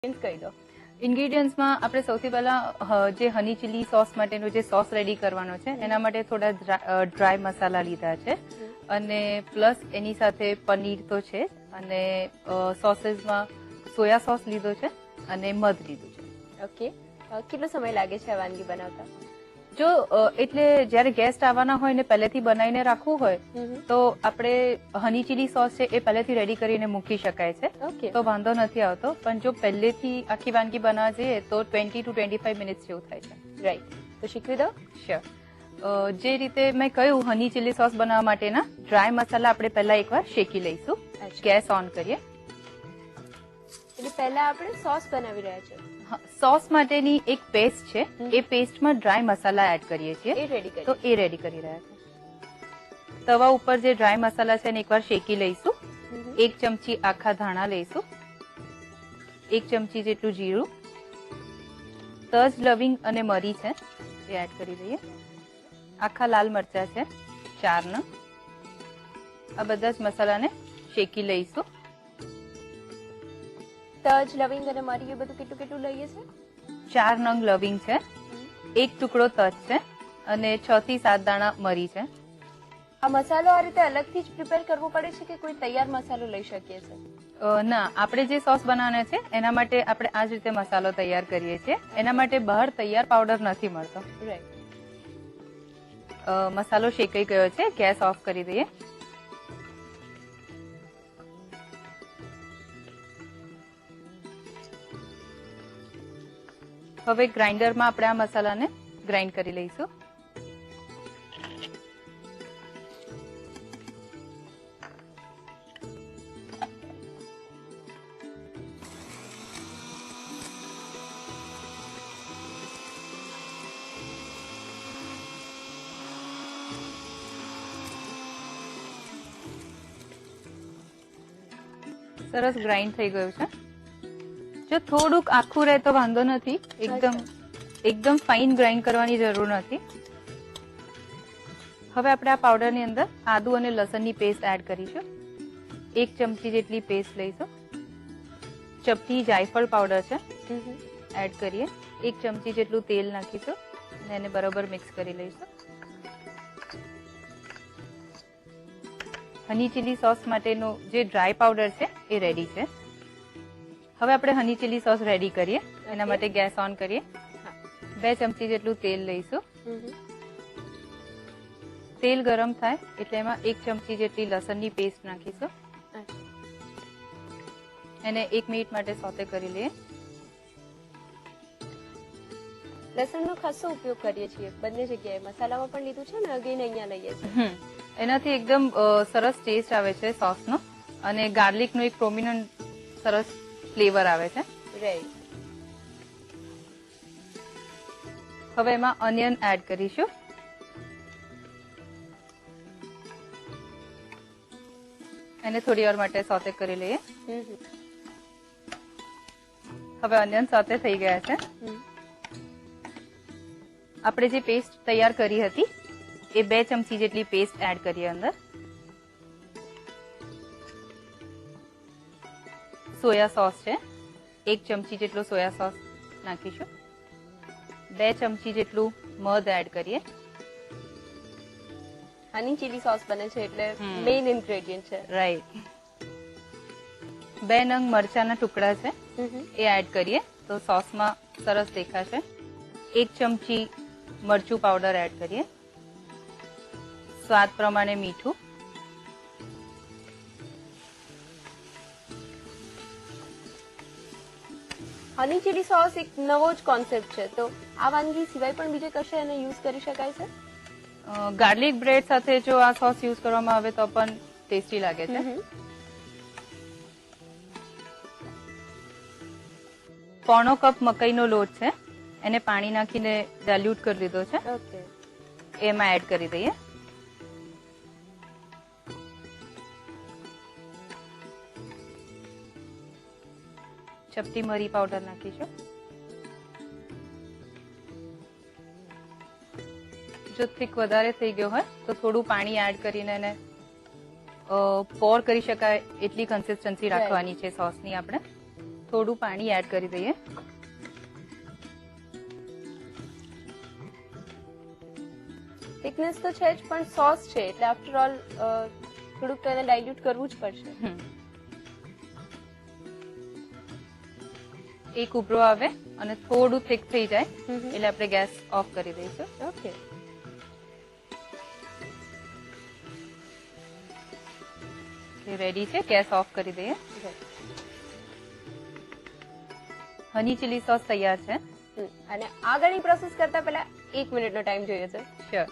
કહી દો. ઇન્ગ્રેડિયન્ટ્સમાં આપણે સૌથી પહેલા જે હની ચીલી સોસ માટેનો જે સોસ રેડી કરવાનો છે એના માટે થોડા ડ્રાય મસાલા લીધા છે અને પ્લસ એની સાથે પનીર તો છે અને સોસેસમાં સોયા સોસ લીધો છે અને મધ લીધું છે. ઓકે, કેટલો સમય લાગે છે આ વાનગી બનાવતા? જો એટલે જયારે ગેસ્ટ આવવાના હોય ને પહેલેથી બનાવીને રાખવું હોય તો આપણે હની ચીલી સોસ છે એ પહેલેથી રેડી કરીને મૂકી શકાય છે. ઓકે, તો વાંધો નથી આવતો. પણ જો પહેલેથી આખી વાનગી બનાવવા જઈએ તો 20 to 25 મિનિટ્સ જેવું થાય છે. રાઈટ, તો શીખવી દો. શ્યોર. જે રીતે મેં કહ્યું હની ચીલી સોસ બનાવવા માટેના ડ્રાય મસાલા આપણે પહેલા એકવાર શેકી લઈશું. ગેસ ઓન કરીએ. એટલે પહેલા આપણે સોસ બનાવી રહ્યા છે. સોસ માટેની એક પેસ્ટ છે એ પેસ્ટમાં ડ્રાય મસાલા એડ કરીએ છીએ એ રેડી કરી. તો એ રેડી કરી રહ્યા છે. તવા ઉપર જે ડ્રાય મસાલા છે એને એકવાર શેકી લઈશું. 1 ચમચી આખા ધાણા લઈશું, 1 ચમચી જેટલું જીરું, તજ, લવિંગ અને મરી છે એ એડ કરી દઈએ. આખા લાલ મરચા છે 4 નંગ. આ બધા જ મસાલાને શેકી લઈશું. તજ, લવિંગ અને મરી એ બધું કેટલું કેટલું લઈએ છે? 4 નંગ લવિંગ છે, 1 ટુકડો તજ છે અને 6 થી 7 દાણા મરી છે. આ મસાલો આ રીતે અલગથી જ પ્રિપેર કરવો પડે છે કે કોઈ તૈયાર મસાલો લઈ શકીએ છે? ના, આપણે જે સોસ બનાવવાના છે એના માટે આપણે આ જ રીતે મસાલો તૈયાર કરીએ છીએ. એના માટે બહાર તૈયાર પાવડર નથી મળતો. રાઈટ. મસાલો શેકાઈ ગયો છે, ગેસ ઓફ કરી દઈએ. હવે ગ્રાઇન્ડરમાં આપણે આ મસાલાને ગ્રાઇન્ડ કરી લઈશું. સરસ ગ્રાઇન્ડ થઈ ગયું છે. જો થોડુંક આખું રહે તો વાંધો નથી, એકદમ ફાઇન ગ્રાઇન્ડ કરવાની જરૂર નથી. હવે આપણે આ પાવડરની અંદર આદુ અને લસણની પેસ્ટ એડ કરીશું. 1 ચમચી જેટલી પેસ્ટ લઈશું. ચપટી જાયફળ પાવડર છે એડ કરીએ. 1 ચમચી જેટલું તેલ નાખીશું અને એને બરાબર મિક્સ કરી લઈશું. હની ચીલી સોસ માટેનો જે ડ્રાય પાવડર છે એ રેડી છે. હવે આપણે હની ચીલી સોસ રેડી કરીએ. એના માટે ગેસ ઓન કરીએ. 2 ચમચી જેટલું તેલ લઈશું. તેલ ગરમ થાય એટલે એમાં 1 ચમચી જેટલી લસણની પેસ્ટ નાખીશું. એને 1 મિનિટ માટે સોતે કરી લઈએ. લસણનો ખાસો ઉપયોગ કરીએ છીએ બંને જગ્યાએ, મસાલામાં પણ લીધું છે ને અગેન અહીંયા લઈએ છીએ. એનાથી એકદમ સરસ ટેસ્ટ આવે છે સોસનો અને ગાર્લિકનો એક પ્રોમિનન્ટ સરસ ફ્લેવર આવે છે. રાઈટ. હવે એમાં ઓનિયન એડ કરીશું. એને થોડી વાર માટે સોતે કરી લઈએ. હવે ઓનિયન સોતે થઈ ગયા છે. આપણે જે પેસ્ટ તૈયાર કરી હતી એ 2 ચમચી જેટલી પેસ્ટ એડ કરીએ અંદર. સોયા સોસ છે 1 ચમચી જેટલો સોયા સોસ નાખીશું. 2 ચમચી જેટલું મધ એડ કરીએ. હની ચીલી સોસ બને છે એટલે મેઇન ઇન્ગ્રેડિયન્ટ છે. રાઈટ. 2 નંગ મરચાના ટુકડા છે એ એડ કરીએ તો સોસમાં સરસ દેખાશે. 1 ચમચી મરચું પાવડર એડ કરીએ. સ્વાદ પ્રમાણે મીઠું. હની ચીલી સોસ એક નવો જ કોન્સેપ્ટ છે, તો આ વાનગી સિવાય પણ બીજે કશે એને યુઝ કરી શકાય છે? ગાર્લિક બ્રેડ સાથે જો આ સોસ યુઝ કરવામાં આવે તો પણ ટેસ્ટી લાગે છે. પોણો કપ મકાઈનો લોટ છે, એને પાણી નાખીને ડાયલ્યુટ કરી લીધો છે. ઓકે, એમાં એડ કરી દઈએ. ચપટી મરી પાવડર નાખીશું. જો થીક વધારે થઈ ગયો હોય તો થોડું પાણી એડ કરીને એને પોર કરી શકાય એટલી કન્સિસ્ટન્સી રાખવાની છે સોસની આપણે. થોડું પાણી એડ કરી દઈએ. થિકનેસ તો છે જ, પણ સોસ છે એટલે આફ્ટર ઓલ થોડુંક તેને ડાયલ્યુટ કરવું જ પડશે. એક ઉભરો આવે અને થોડું થીક થઈ જાય હમ. એટલે આપણે ગેસ ઓફ કરી દઈશું. ઓકે. રેડી છે, ગેસ ઓફ કરી દઈએ. હની ચીલી સોસ તૈયાર છે. અને આગળની પ્રોસેસ કરતા પહેલા 1 મિનિટનો ટાઈમ જોઈએ છે. શ્યોર.